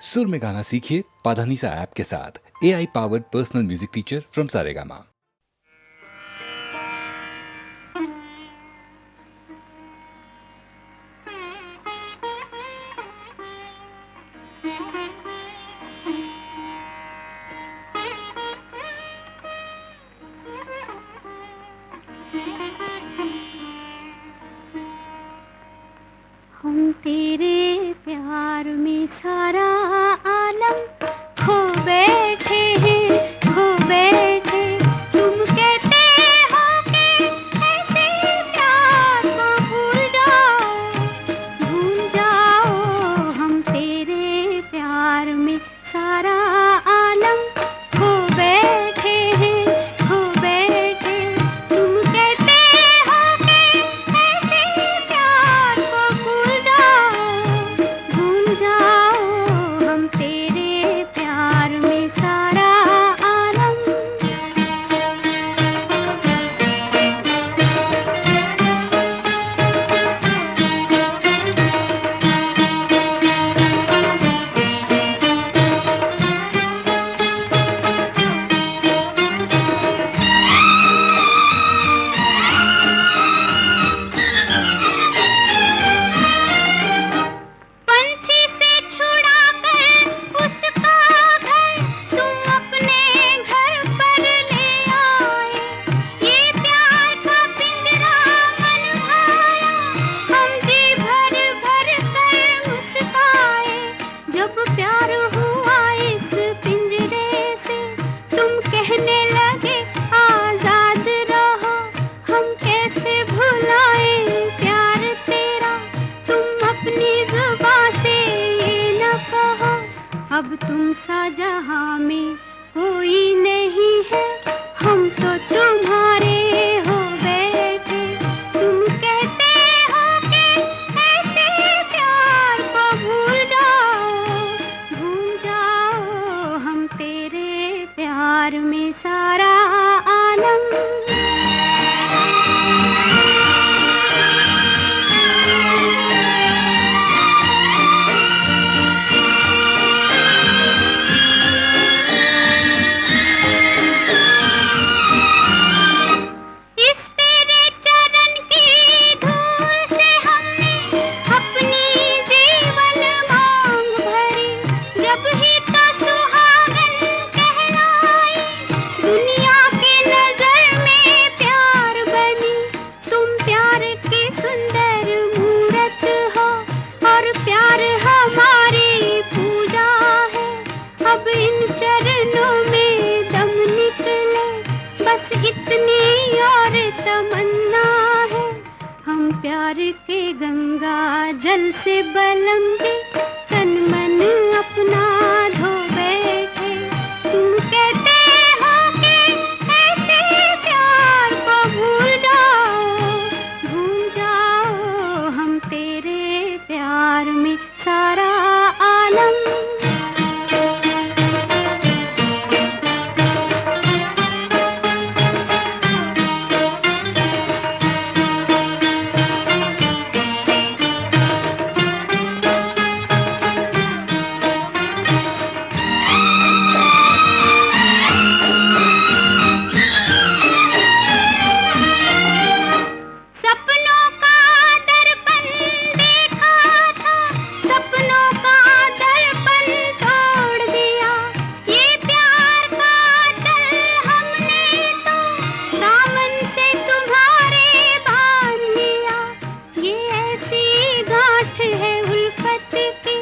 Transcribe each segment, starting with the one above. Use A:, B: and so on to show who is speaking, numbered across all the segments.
A: सुर में गाना सीखिए पाधानीसा ऐप के साथ। AI powered personal music teacher from Saregama.
B: हम तेरे प्यार में सारा आलम खो बैठे हैं, खो बैठे। तुम कहते हो कि ऐसे प्यार को भूल जाओ, भूल जाओ। हम तेरे प्यार में सारा आलम खो बैठे हैं, खो बैठे। तुम कहते हो कि ऐसे प्यार को भूल जाओ, भूल जाओ। हम तेरे प्यार में सारा आलम। पंछी से छुड़ा कर उसका घर तुम अपने घर पर ले आए। ये प्यार का पिंजरा मन भाया, हम जी भर भर कर मुस्काए। जब प्यार हुआ इस पिंजरे से, तुम कहने लगे आजाद रहो। हम कैसे भुलाए प्यार तेरा, तुम अपनी जुबां से ये न कहो। अब तुम सा जहां में कोई नहीं है, हम तो तुम्हारे हो बैठे। तुम कहते हो कि ऐसे प्यार को भूल जाओ, भूल जाओ। हम तेरे प्यार में सारा आलम। इस तेरे चरण की धूल से हमने अपनी जीवन मांग भरी। जब ही तो सुहागन कहलाई, दुनिया की नजर में प्यार बनी। तुम प्यार की सुंदर मूरत हो, और प्यार हमारी पूजा है। अब इन चरणों में दम निकले, बस इतनी और तमन्ना है। हम प्यार के गंगा जल से बलम दे, तन मन अपना धो बैठे। तुम कहते हो कि ऐसे प्यार को भूल जाओ, भूल जाओ। हम तेरे प्यार में सारा आलम। सपनों का दर्पण देखा था, सपनों का दर्पण तोड़ दिया। ये प्यार का चल हमने तो दामन से तुम्हारे बांध लिया। ये ऐसी गांठ है उल्फत की,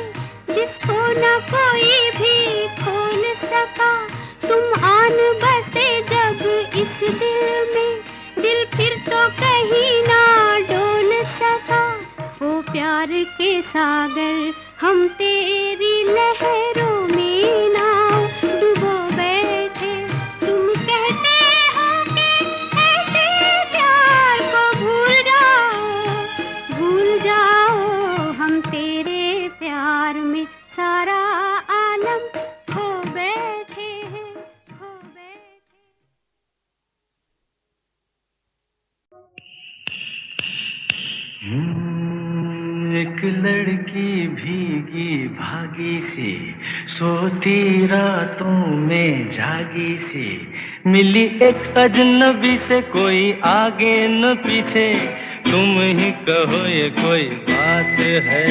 B: जिसको न कोई भी खोल सका। तुम आन बसे जब इस दिल में, दिल फिर तो कहीं ना डोल सका। ओ प्यार के सागर, हम तेरी लहरों में ना डूबो बैठे। तुम कहते हो कि ऐसे प्यार को भूल जाओ, भूल जाओ। हम तेरे प्यार में सारा
C: सोती रातों में जागी सी, मिली एक अजनबी से, कोई आगे न पीछे, तुम ही कहो ये कोई बात है।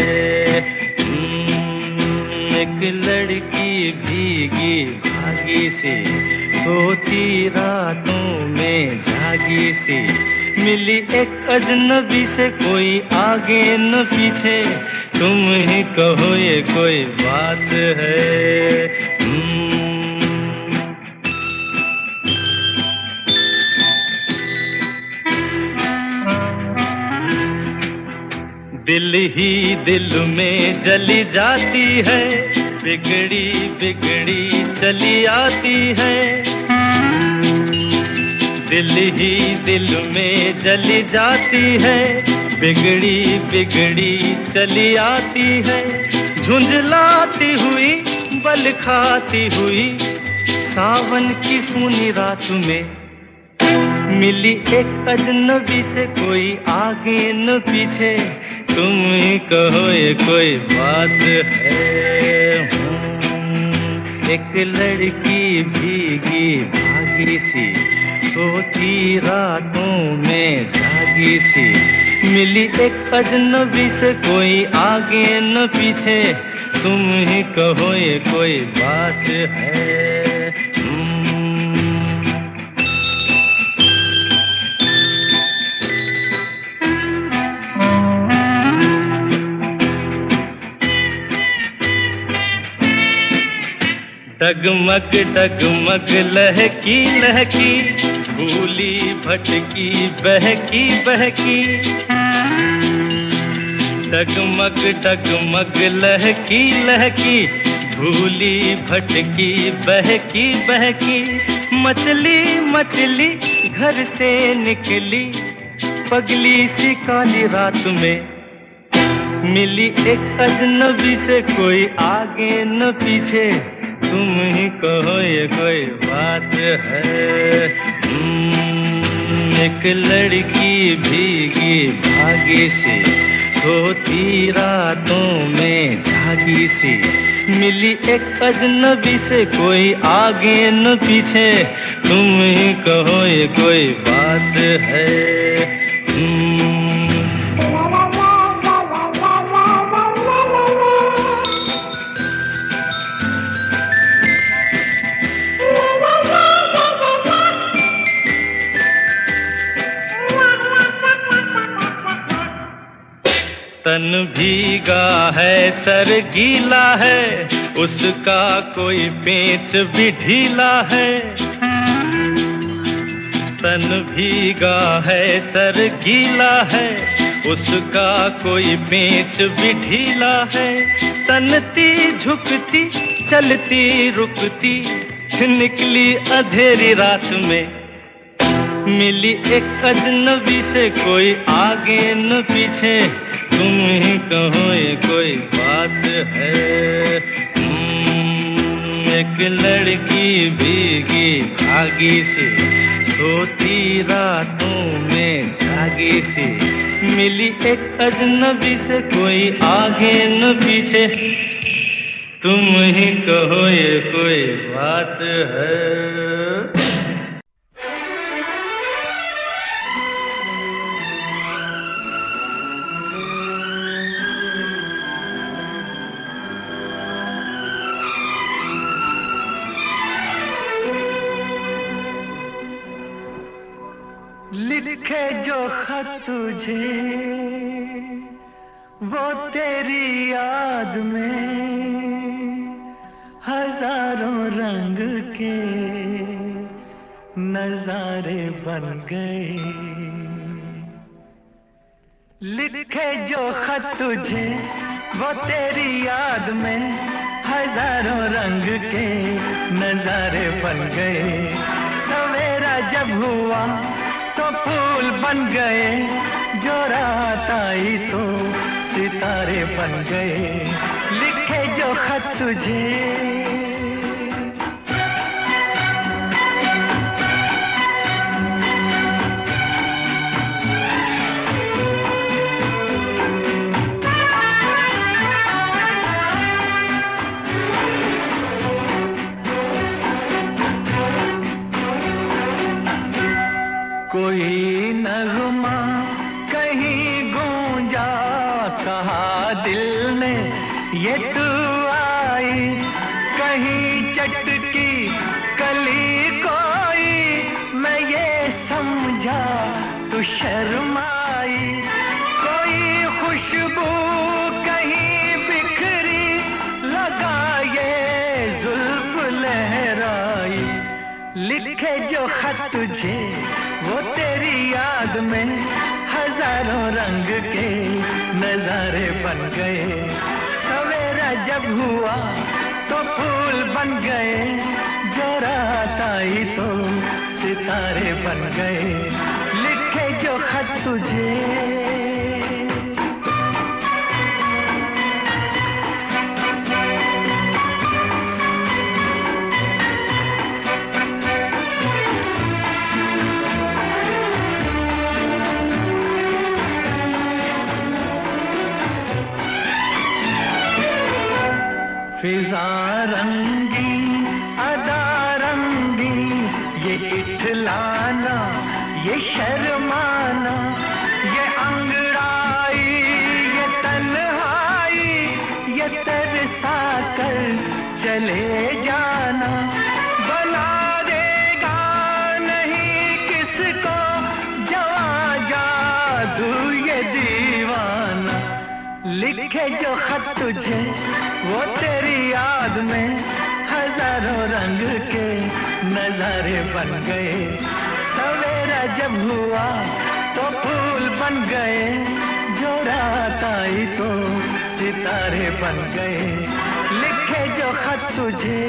C: एक लड़की भीगी भागी सी, सोती रातों में जागी सी, मिली एक अजनबी से, कोई आगे न पीछे, तुम ही कहो ये कोई बात है। दिल ही दिल में जली जाती है, बिगड़ी बिगड़ी चली आती है। दिल ही दिल में जली जाती है, बिगड़ी बिगड़ी चली आती है। झुंझलाती हुई बल खाती हुई, सावन की सूनी रात में, मिली एक अजनबी से, कोई आगे न पीछे, तुम ही कहो ये कोई बात है। एक लड़की भीगी भागी सी, सोती रातों में जागी सी, मिली एक अजनबी से, कोई आगे न पीछे, तुम ही कहो ये कोई बात है। डगमग डगमग लहकी लहकी, भूली भटकी बहकी बहकी। डगमग डगमग लहकी लहकी, भूली भटकी बहकी बहकी। मछली मछली घर से निकली, पगली सी काली रात में, मिली एक अजनबी से, कोई आगे न पीछे, तुम ही कहो ये कोई बात है। एक लड़की भीगी भागी सी, सोती रातों में जागी सी, मिली एक अजनबी से, कोई आगे न पीछे, तुम ही कहो ये कोई बात है। तन भीगा है सर गीला है, उसका कोई पेंच भी ढीला है। तन भीगा है सर गीला है, उसका कोई पेंच भी ढीला है। तनती झुकती चलती रुकती, निकली अंधेरी रात में, मिली एक अजनबी से, कोई आगे न पीछे, तुम ही कहो ये कोई बात है। एक लड़की भीगी भागी सी, सोती रातों में जागी सी, मिली एक अजनबी से, कोई आगे न पीछे, तुम ही कहो ये कोई बात है।
D: लिखे जो खत तुझे वो तेरी याद में हजारों रंग के नजारे बन गए। लिखे जो खत तुझे वो तेरी याद में हजारों रंग के नजारे बन गए। सवेरा जब हुआ तो फूल बन गए, जो रात आई तो सितारे बन गए। लिखे जो खत तुझे ये तू आई कहीं चटकी कली कोई, मैं ये समझा तू शर्माई। कोई खुशबू कहीं बिखरी लगा ये जुल्फ लहराई। लिखे जो खत तुझे वो तेरी याद में हजारों रंग के नजारे बन गए। सवेरा जब हुआ तो फूल बन गए, जो रात आई तो सितारे बन गए। लिखे जो खत तुझे फिजा रंगी अदा रंगी, ये इठलाना ये शर्माना, ये अंगड़ाई ये तन्हाई, ये तरसा कर चले जाना। बना देगा नहीं किसको जवां जादू ये दीवाना। लिखे जो खत तुझे वो तेरी याद में हजारों रंग के नजारे बन गए। सवेरा जब हुआ तो फूल बन गए, जो रात आई तो सितारे बन गए। लिखे जो खत तुझे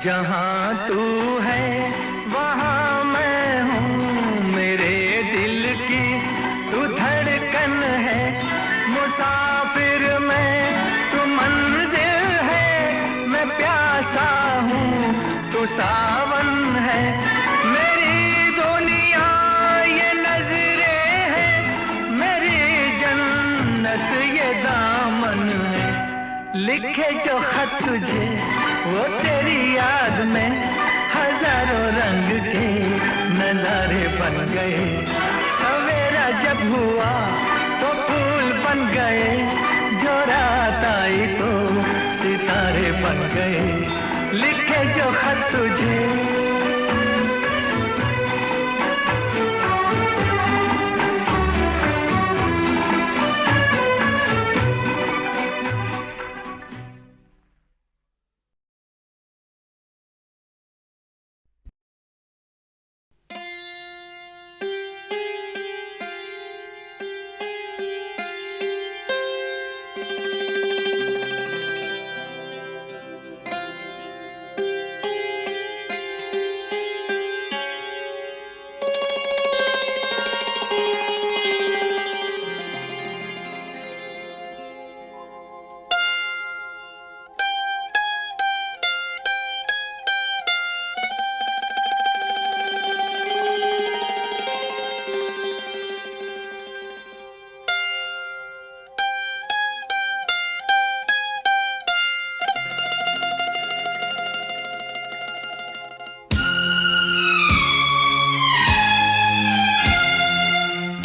D: जहाँ तू है वहाँ मैं हूँ, मेरे दिल की तू धड़कन है। मुसाफिर मैं तू मंजिल है, मैं प्यासा हूँ तू सावन है। मेरी दुनिया ये नजरें है, मेरी जन्नत ये दामन है। लिखे जो खत तुझे वो तेरी याद में हजारों रंग के नजारे बन गए। सवेरा जब हुआ तो फूल बन गए, जो रात आई तो सितारे बन गए। लिखे जो खत तुझे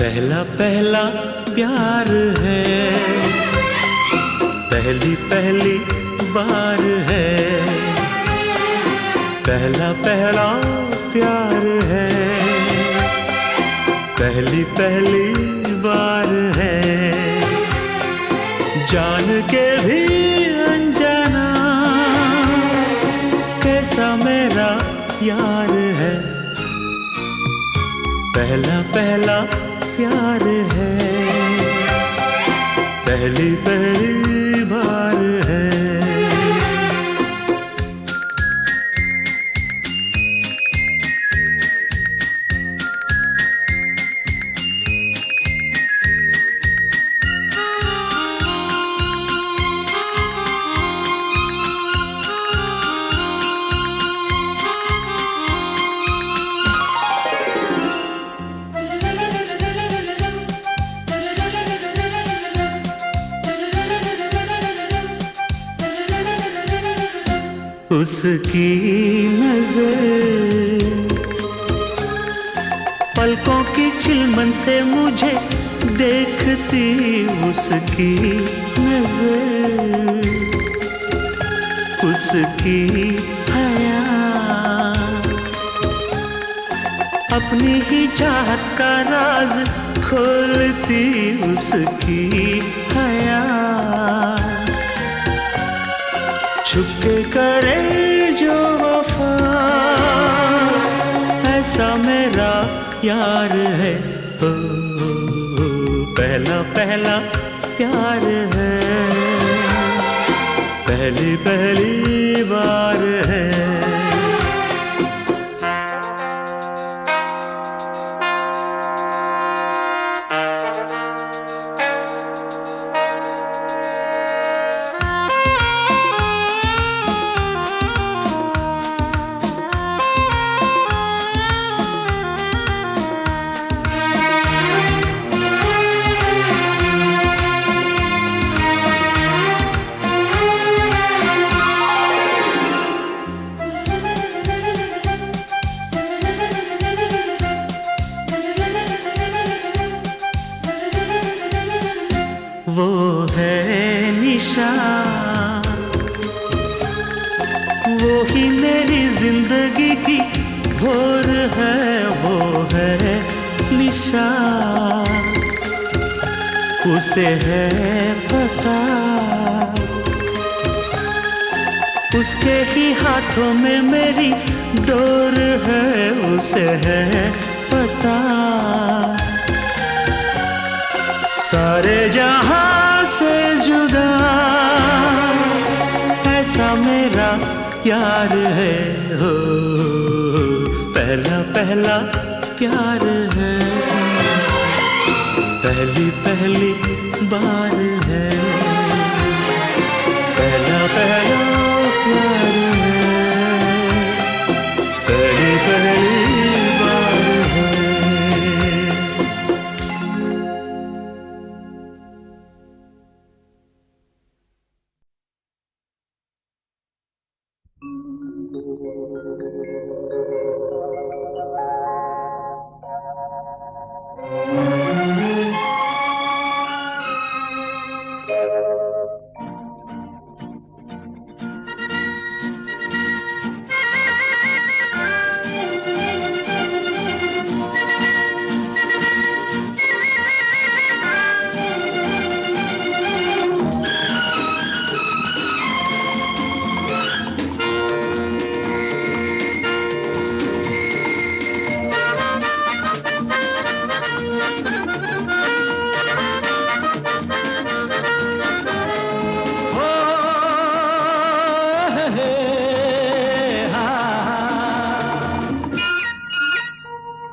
E: पहला पहला प्यार है, पहली पहली बार है। पहला पहला प्यार है, पहली पहली बार है। जान के भी अनजाना कैसा मेरा यार है। पहला पहला प्यार है, पहली पहली बार है। उसकी नजर पलकों की चिलमन से मुझे देखती, उसकी नजर, उसकी हया, अपनी ही चाहत का राज खोलती, उसकी हया, छुपके करे जो वफा, ऐसा मेरा यार है। ओ, पहला पहला प्यार है, पहली पहली बार है। वो है निशा, वो ही मेरी जिंदगी की भोर है, वो है निशा, उसे है पता, उसके ही हाथों में मेरी डोर है, उसे है पता, सारे जहां से जुदा ऐसा मेरा यार है। हो पहला पहला प्यार है, पहली पहली बार है, पहला पहला प्यार है, पहली पहली बार है।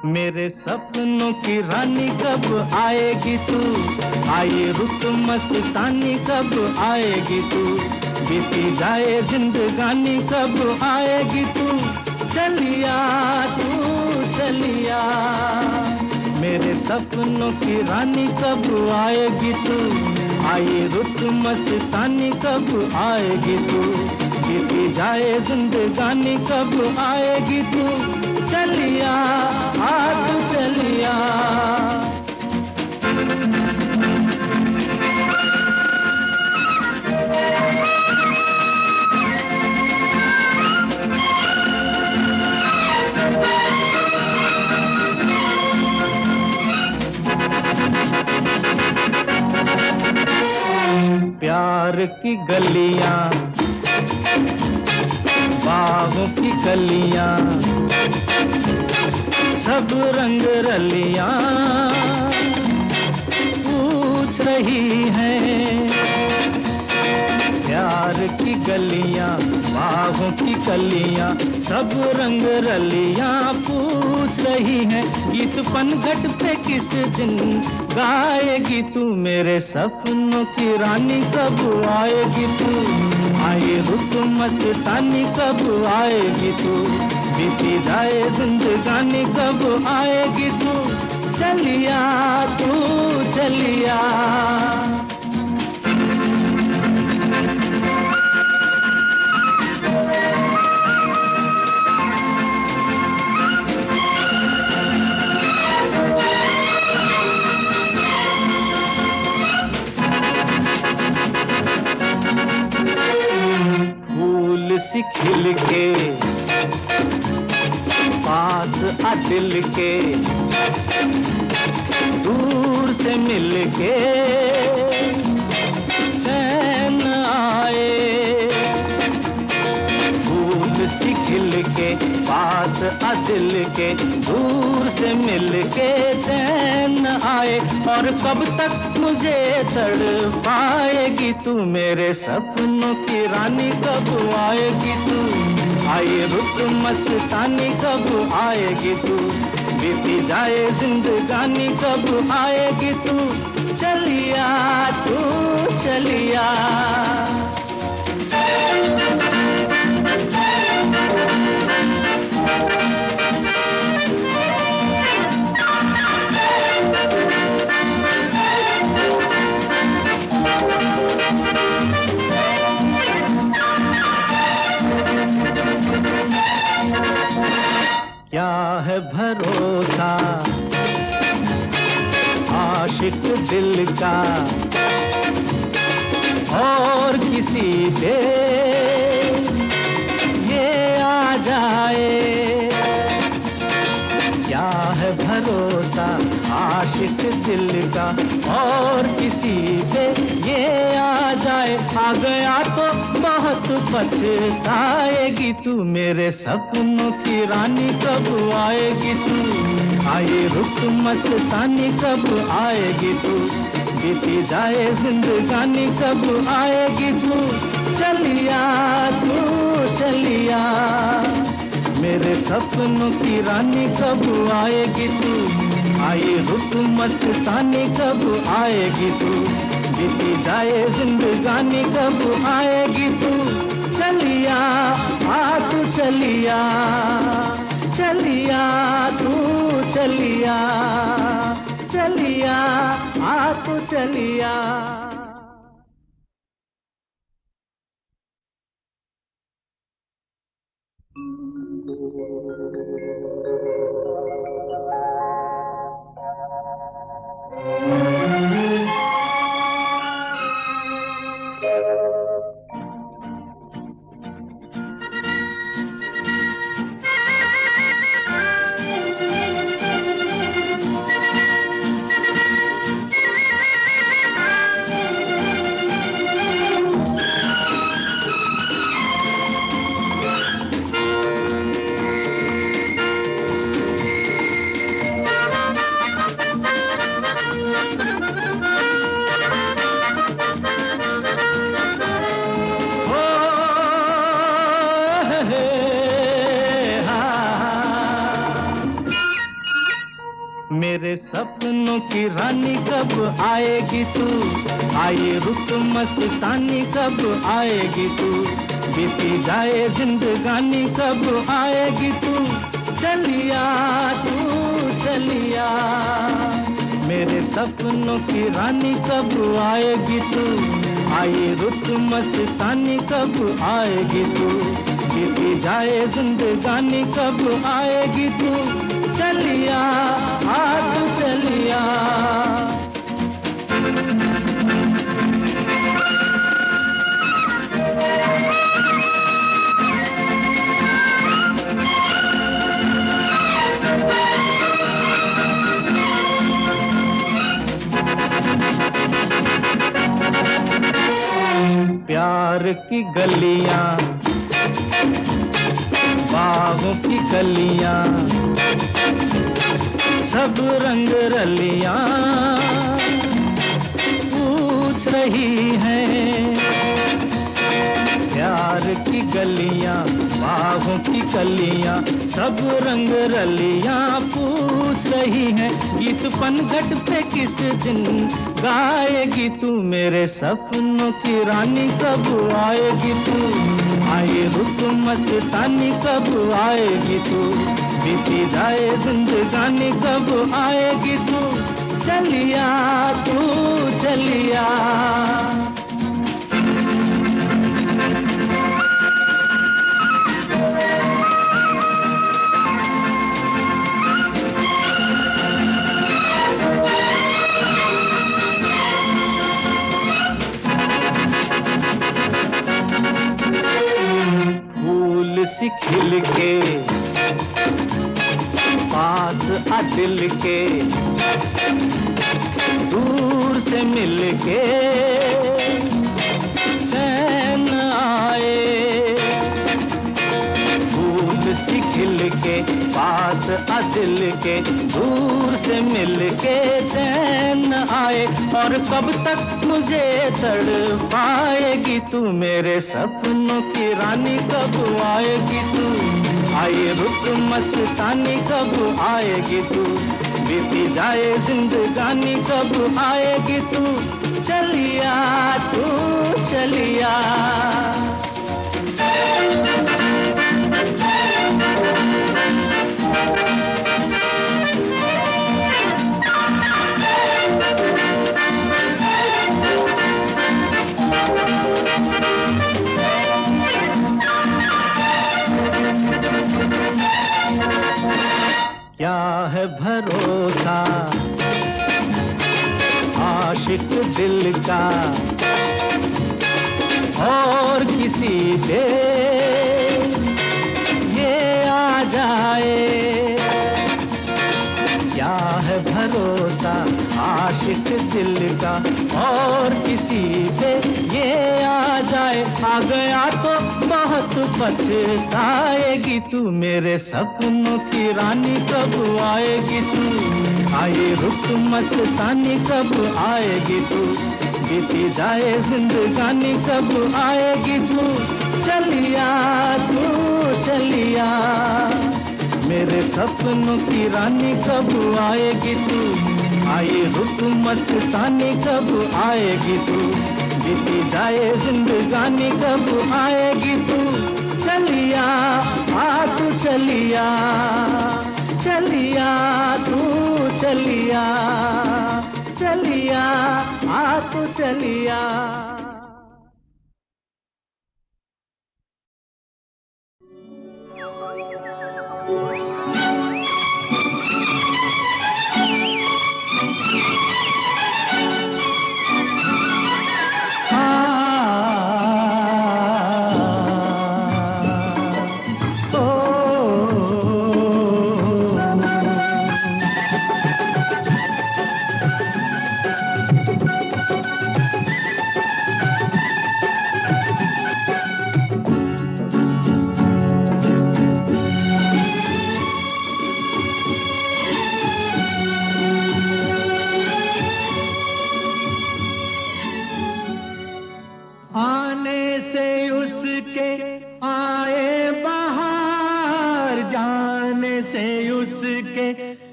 C: मेरे सपनों की रानी कब आएगी तू, आए रुत मस्तानी कब आएगी तू, बीती जाए जिंदगानी कब आएगी तू, चलिया तू चलिया। मेरे सपनों की रानी कब आएगी तू, आए रुत मस्तानी कब आएगी तू, बीती जाए जिंदगानी कब आएगी तू, चलिया आ तू चलिया। प्यार की गलियां, बाहों की कलियां, सब रंग रलियां पूछ रही हैं। प्यार की गलियां, बाहों की कलियां, सब रंग रलियां पूछ रही हैं। गीत पनघट पे किस दिन गाएगी तू, मेरे सपनों की रानी कब आएगी तू, आए रुत मस्तानी कब आएगी तू, बीती जाए जिंदगानी कब आएगी तू, चलिया तू चलिया। सी खिल के पास आ दिल के, दूर से मिल के चैन आए। फूल सी खिल के पास आ दिल के, दूर से मिल के चैन आए। और कब तक मुझे तड़पाएगी तू, मेरे सपनों की रानी कब आएगी तू। आए रुत मस्तानी कब आएगी तू, बीती जाए जिंदगानी कब आएगी तू। चलिया तू चलिया। क्या है भरोसा आशिक दिल का और किसी पे ये आ जाए। क्या है भरोसा आशिक दिल का और किसी पे ये आ जाए। आ गया तो बहुत पछताएगी तू, मेरे सपनों की रानी कब आएगी तू। आए रुत मस्तानी कब आएगी तू, बीती जाए जिंदगानी कब आएगी तू। चलिया तू चलिया, मेरे सपनों की रानी कब आएगी तू। आए रुत मस्तानी कब आएगी तू, बीती जाए जिंदगानी कब आएगी तू। चलिया आ तू चलिया, चलिया तू चलिया, चलिया आ तू चलिया। मेरे सपनों की रानी कब आएगी तू। आए रुत मस्तानी कब आएगी तू, बीती जाए जिंदगानी कब आएगी तू। चलिया तू चलिया, मेरे सपनों की रानी कब आएगी तू। आए रुत मस्तानी कब आएगी तू, बीती जाए जिंदगानी कब आएगी तू। चलिया आ तू चलिया। प्यार की गलियां बाहों की कलियां, सब रंग रलियां पूछ रही हैं। प्यार की गलियां बाहों की कलियां, सब रंग रलियां पूछ रही हैं। गीत पनघट पे किस दिन गाएगी तू, मेरे सपनों की रानी कब आएगी तू। आए रुत मस्तानी कब आएगी तू, बीती जाए जिंदगानी कब आएगी तू। चलिया तू चलिया। सी खिल के पास आ दिल के, दूर से मिल के चैन आए। फूल सी खिल के पास आ दिल के, दूर से मिल के चैन आए। और कब तक मुझे तड़पाएगी तू, मेरे सपनों की रानी कब आएगी तू। आए रुत मस्तानी कब आएगी तू, बीती जाए जिंदगानी कब आएगी तू। चलिया तू चलिया। क्या है भरोसा आशिक दिल का और किसी पे ये आ जाए। क्या है भरोसा आशिक दिल का और किसी पे ये आ जाए। आ गया तो बहुत पछताएगी तू, मेरे सपनों की रानी कब आएगी तू। आए रुक मस्तानी कब आएगी तू, बीती जाए जिंदगानी कब आएगी तू। चलिया तू चलिया, मेरे सपनों की रानी कब आएगी तू। आए रुक मस्तानी कब आएगी तू, बीती जाए जिंदगानी कब आएगी तू। चलिया आ तू चलिया, चलिया तू चलिया, चलिया आ तू चलिया।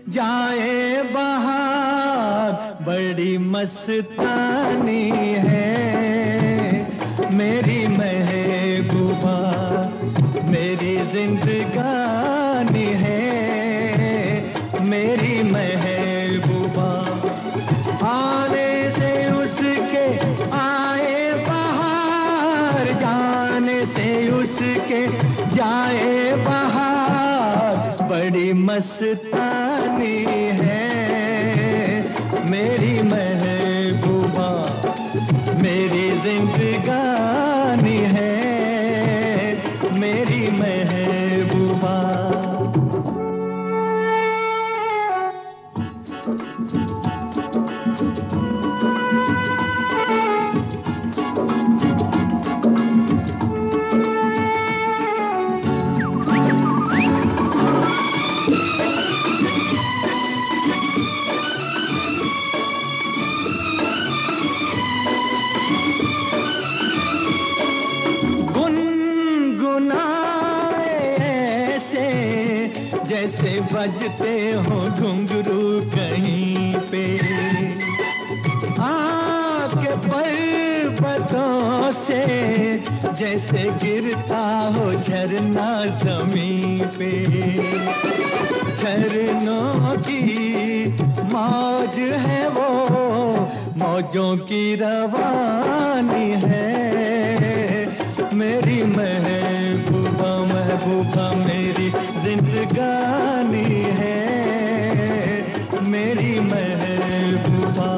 D: जाए बहार, बड़ी मस्तानी है मेरी महबूबा, मेरी जिंदगानी है मेरी महबूबा। आने से उसके आए बहार, जाने से उसके जाए बहार, बड़ी मस्तानी है मेरी महबूबा, मेरी जिंदगानी है मेरी महबूबा। जैसे बजते हो घुंघरू कहीं पे, आपके पर्वतों से जैसे गिरता हो झरना जमीन पे। झरनों की मौज है वो, मौजों की रवानी है मेरी महबूबा, महबूबा मेरी जिंदगानी है मेरी महबूबा।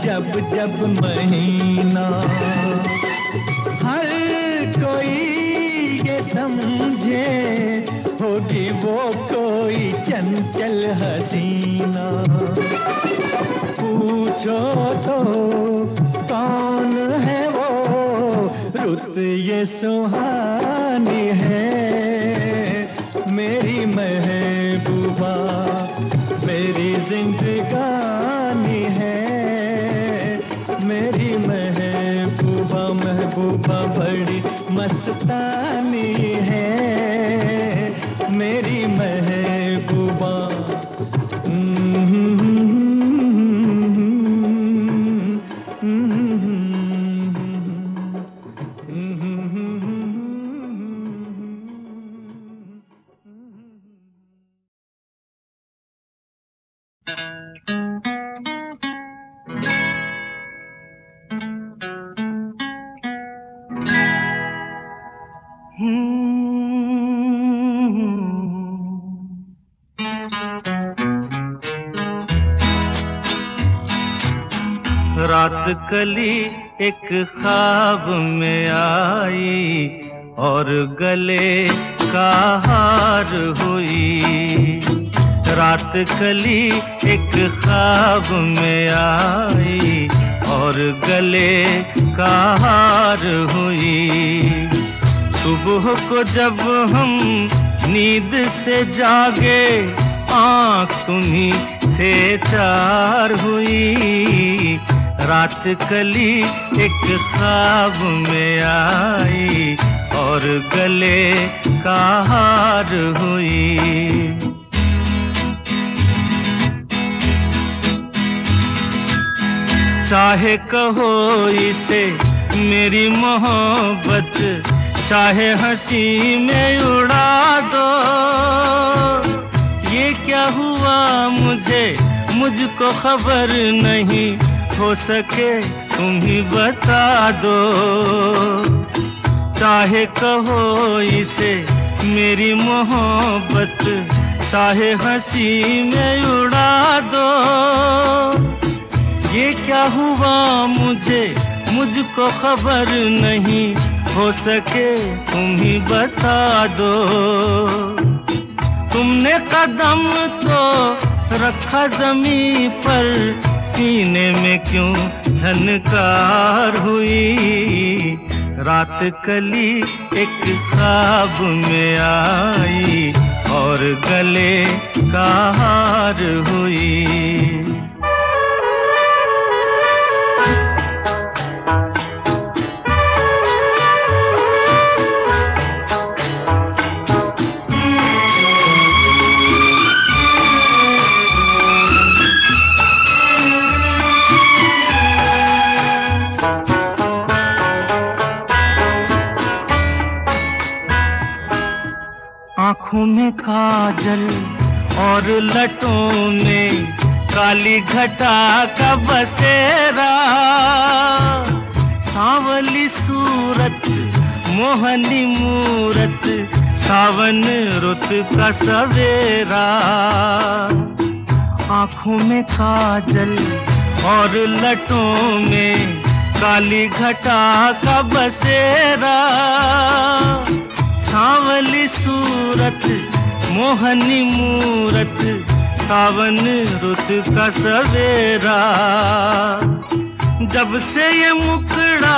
D: जब जब महीना। हर कोई ये समझे होगी वो कोई चंचल हसीना। पूछो तो कौन है वो रुत ये सुहानी है। मेरी महबूबा मेरी जिंदगानी है। मेरी महबूबा महबूबा बड़ी मस्तानी है। मेरी महबूबा
C: रात कली एक ख्वाब में आई और गले का हार हुई। रात कली एक ख्वाब में आई और गले का हार हुई। सुबह को जब हम नींद से जागे आँख तुम्हीं से चार हुई। रात कली एक ख्वाब में आई और गले का हार हुई। चाहे कहो इसे मेरी मोहब्बत, चाहे हंसी में उड़ा दो। ये क्या हुआ मुझको खबर नहीं, हो सके तुम ही बता दो। चाहे कहो इसे मेरी मोहब्बत, चाहे हंसी में उड़ा दो। ये क्या हुआ मुझको खबर नहीं, हो सके तुम ही बता दो। तुमने कदम तो रखा जमीन पर, सीने में क्यों झनकार हुई। रात कली एक ख्वाब में आई और गले का हार हुई। आँखों में काजल और लटों में काली घटा का बसेरा। सांवली सूरत मोहनी मूरत, सावन रुत का सवेरा। आँखों में काजल और लटों में काली घटा का बसेरा। सांवली सूरत मोहनी मूरत, सावन रुत का सवेरा। जब से ये मुखड़ा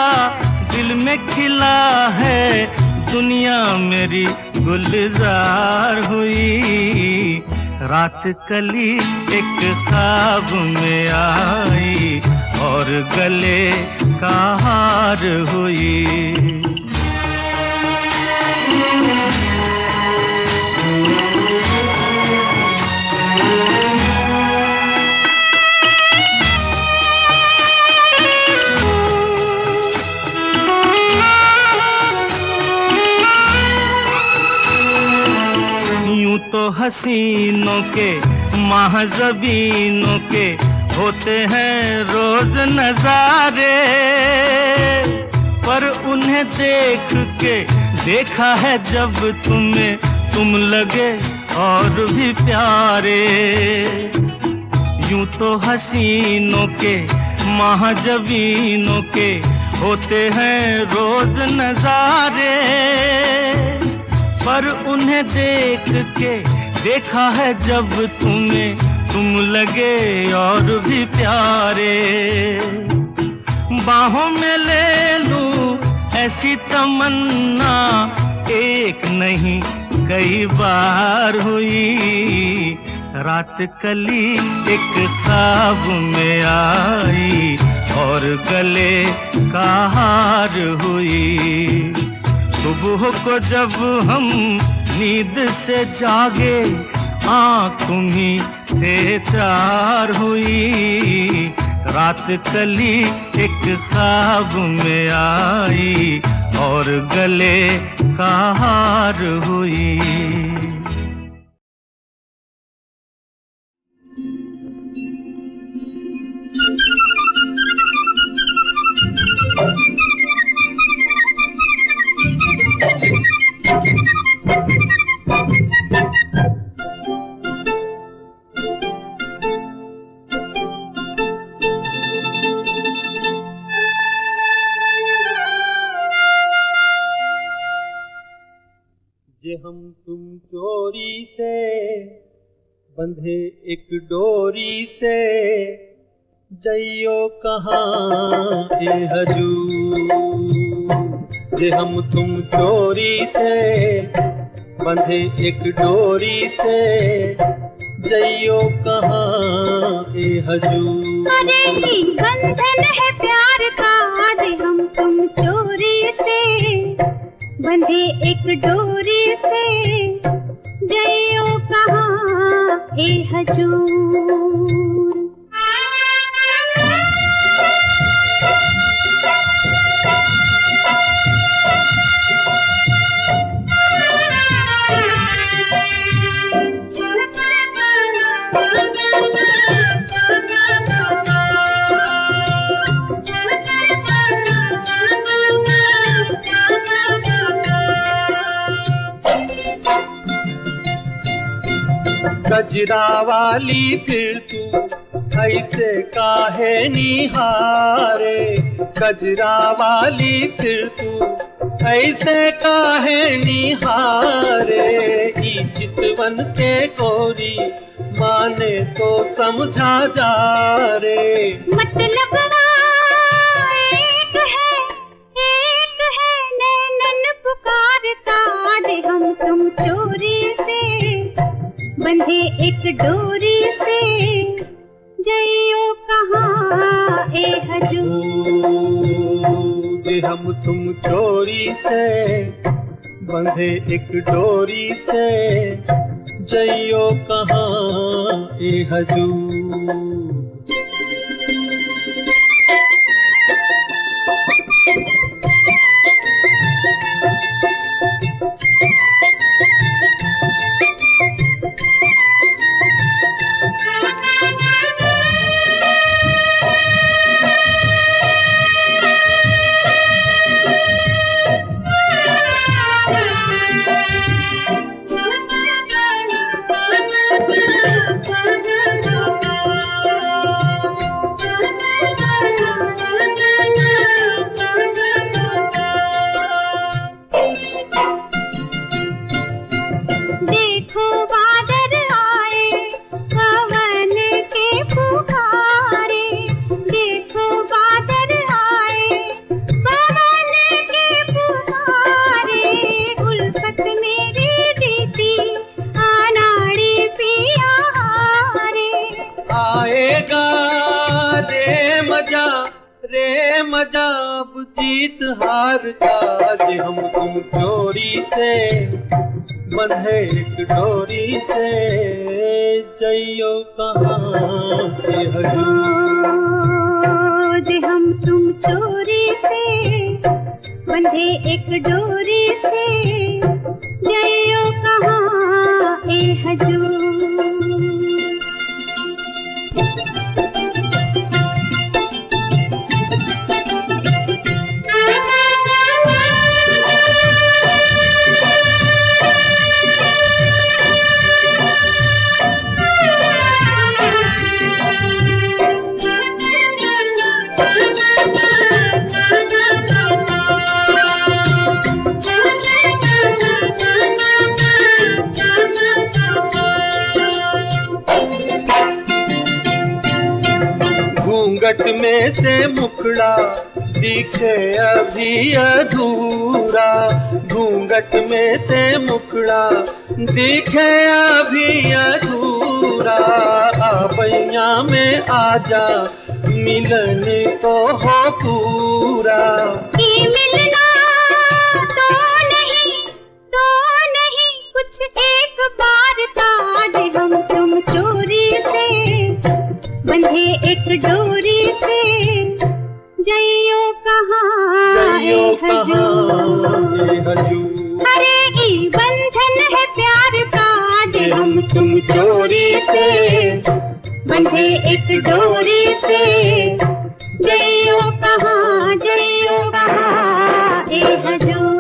C: दिल में खिला है, दुनिया मेरी गुलजार हुई। रात कली एक ख्वाब में आई और गले का हार हुई। यूं तो हसीनों के महज़बीनों के होते हैं रोज नजारे, पर उन्हें देख के देखा है जब तुम्हें, तुम लगे और भी प्यारे। यूं तो हसीनों के महाजबीनों के होते हैं रोज नजारे, पर उन्हें देख के देखा है जब तुम्हें, तुम लगे और भी प्यारे। बाहों में ले लूं ऐसी तमन्ना एक नहीं कई बार हुई। रात कली एक ख्वाब में आई और गले का हार हुई। सुबह को जब हम नींद से जागे, आँख तुम्हीं से चार हुई। रात कली एक ख्वाब में आई और गले का हार हुई।
E: हम तुम चोरी से बंधे एक डोरी से, जइयो कहाँ ए हजूर। जे हम तुम चोरी से बंधे एक डोरी से, जइयो कहाँ ए हजूर।
B: अरे ही बंधन है प्यार का, आज हम तुम चोरी से बंधे एक डोरी से, जइयो कहाँ ए हजूर।
E: गजरा वाली फिर तू ऐसे काहे निहारे, गजरा वाली फिर तू ऐसे काहे निहारे। ई चितवन के गोरी माने तो समझा जा रे,
B: मतलब एक है नैनन पुकारता, आज हम तुम चोरी से बंधे एक डोरी से, जइयो कहाँ ए हजूर।
E: जे हम तुम चोरी से बंधे एक डोरी से, जइयो कहाँ ए हजूर। मजाब जीत हार का, जे हम तुम चोरी से बंधे एक डोरी से, जइयो कहाँ ए हजूर।
B: जे हम तुम चोरी से बंधे एक डोरी से, जइयो कहाँ ए हजूर।
E: घूंघट में से मुखड़ा दिखे अभी अधूरा, घूंघट में से मुखड़ा दिखे अभी अधूरा। आबैया में आजा मिलन को हो पूरा।
B: ये मिलना तो नहीं कुछ एक बार का, आज हम तुम चोरी से बंधे एक डोरी से, जइयो कहाँ ए हजूर। अरे ई बंधन है प्यार का, आज हम तुम चोरी से बंधे एक डोरी से, जइयो कहाँ ए हजूर।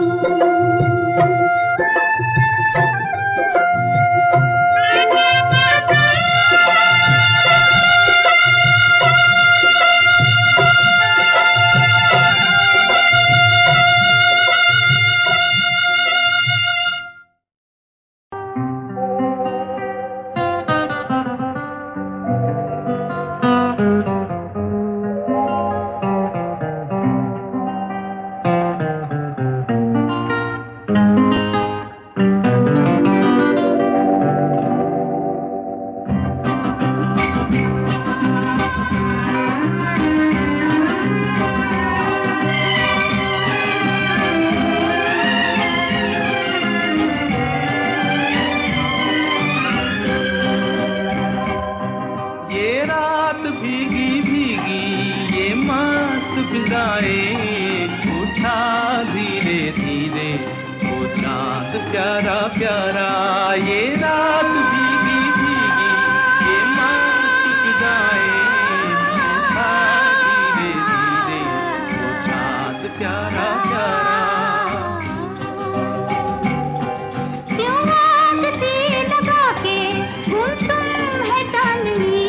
D: प्यारा प्यारा ये रात भीगी भीगी, ये मस्त फिजाएं उठा धीरे धीरे, वो चाँद प्यारा प्यारा।
B: क्यों आग सी लगा के गुमसुम है चांदनी,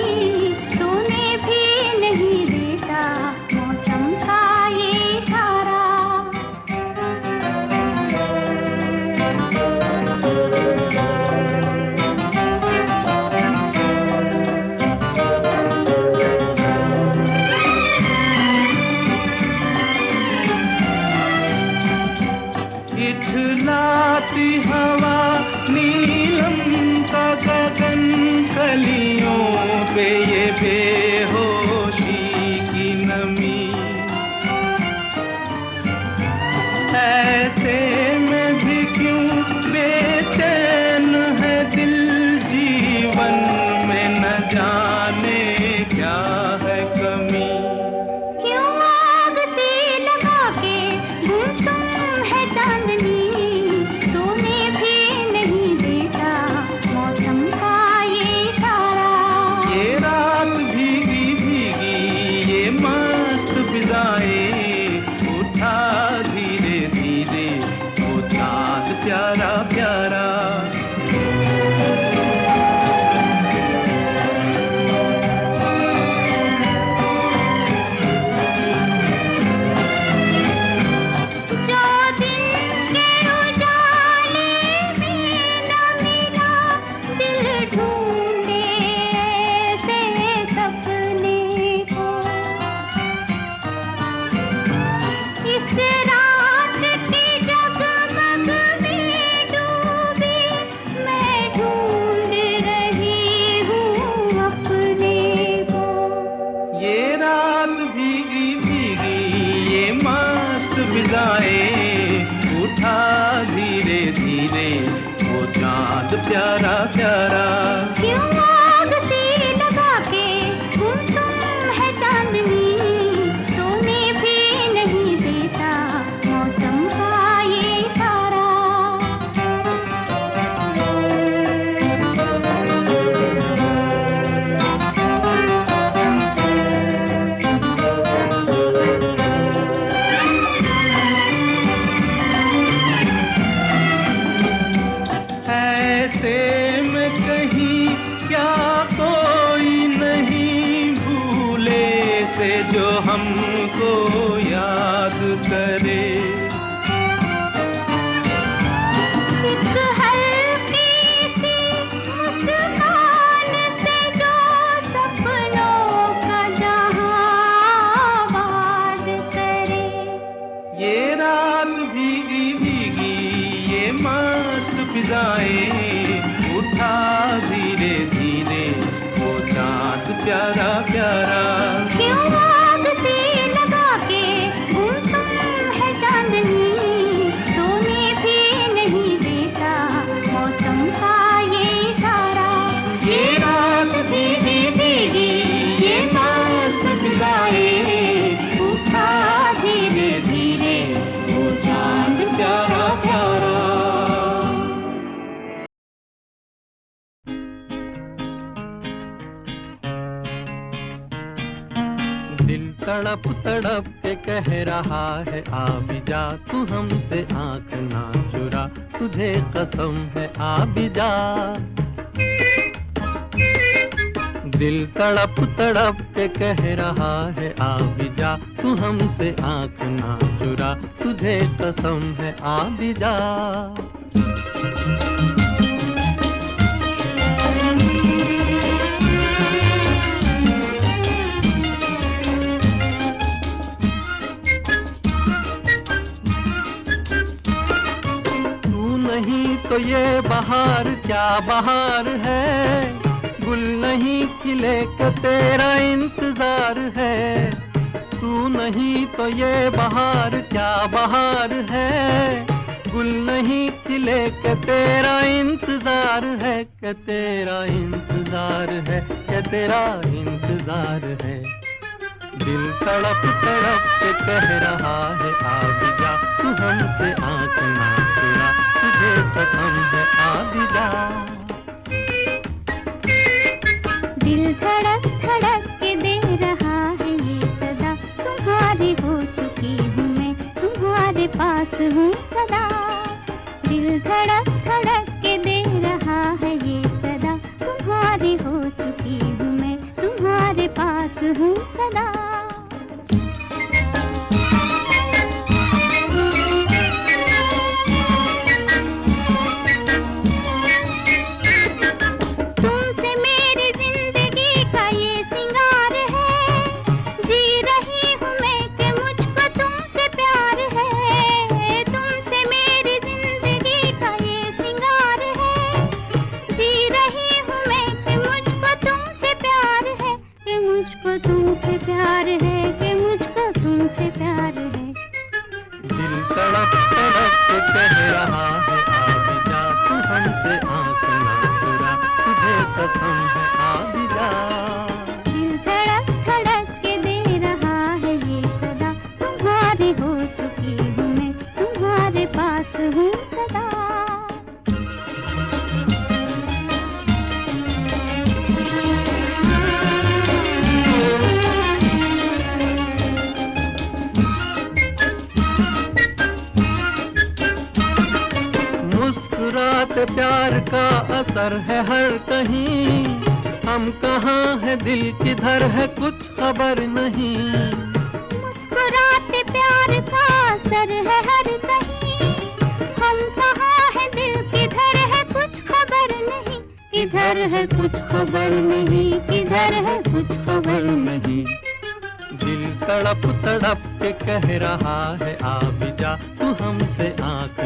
B: सोने भी नहीं देता मौसम का ये इशारा।
D: इठलाती हवा नीलम का गगन, कलियों पे ये बेहोशी की नमी, ऐसे में भी क्यों बेचैन है दिल, जीवन में न जाने क्या है कमी।
B: क्यों आग सी लगा के गुमसुम है चांदनी, सोने भी नहीं देता मौसम का ये इशारा।
D: ये रात भीगी भीगी, ये मस्त फिजाएं उठा धीरे धीरे, वो चाँद प्यारा प्यारा।
B: जो दिन के उजाले में न मिला, दिल ढूंढे ऐसे सपने को। इस रात की जगमग में डूबी, मैं ढूंढ रही हूँ अपने को।
D: ये रात भीगी भीगी, ये मस्त फिजाएं उठा धीरे धीरे, वो चाँद प्यारा प्यारा।
B: क्यों आग सी लगा के गुमसुम है चांदनी, सोने भी नहीं देता मौसम का ये इशारा।
D: ऐसे में कहीं क्या कोई नहीं भूले से, जो हमको याद करे।
B: एक हल्की सी मुस्कान से जो सपनों का जहां
F: तड़प तड़प के कह रहा है आ भी जा, तू हमसे आंख ना चुरा, तुझे कसम है आ भी जा। दिल तड़प तड़प के कह रहा है आ भी जा, तू हमसे आंख ना चुरा, तुझे कसम है आ भी जा। तो ये बहार क्या बहार है, गुल नहीं खिले के तेरा इंतजार है। तू नहीं तो ये बहार क्या बहार है, गुल नहीं खिले के तेरा इंतजार है, के तेरा इंतजार है, के तेरा इंतजार है। दिल तड़प तड़प के कह रहा है आ भी जा, तू हमसे आंख ना चुरा, तुझे कसम है आ भी जा।
B: दिल धड़क धड़क के दे रहा है ये सदा, तुम्हारी हो चुकी हूँ मैं, तुम्हारे पास हूँ सदा। दिल धड़क धड़क के दे रहा है ये सदा, तुम्हारी हो चुकी हूँ मैं, तुम्हारे पास हूँ सदा। तुमसे प्यार है कि मुझको तुमसे प्यार है।
F: दिल तड़प तड़प के कह रहा है आ भी जा, तू हमसे आंख ना चुरा, तुझे कसम है आ भी जा।
B: दिल धड़क धड़क के दे रहा है ये सदा, तुम्हारी हो चुकी हूँ मैं, तुम्हारे पास हूँ सदा।
F: मुस्कुराते प्यार का असर है हर कहीं, हम कहाँ है दिल किधर है कुछ खबर नहीं।
B: मुस्कुराते प्यार का असर है हर कहीं, हम कहाँ है दिल किधर है कुछ खबर नहीं। किधर है कुछ खबर नहीं, किधर है कुछ खबर नहीं।
F: दिल तड़प तड़प के कह रहा है आ भी जा, तू हमसे आंख